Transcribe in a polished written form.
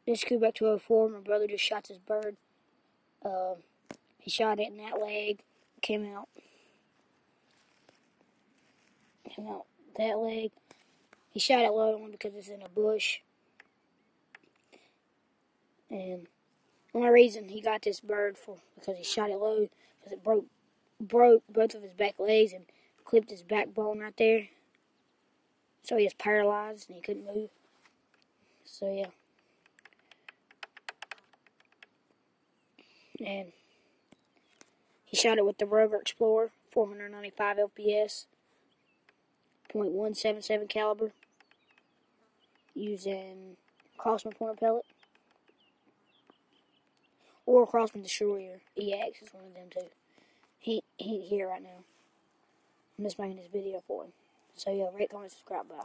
This is Quebec 204. My brother just shot this bird. He shot it in that leg. Came out that leg. He shot it low only because it's in a bush. And the only reason he got this bird because he shot it low because it broke both of his back legs and clipped his backbone right there. So he was paralyzed and he couldn't move. So yeah. And he shot it with the Rover Explorer, 495 LPS, .177 caliber, using Crossman point pellet, or Crossman Destroyer EX is one of them too. He here right now. I'm just making this video for him. So yeah, rate, comment, subscribe, bye.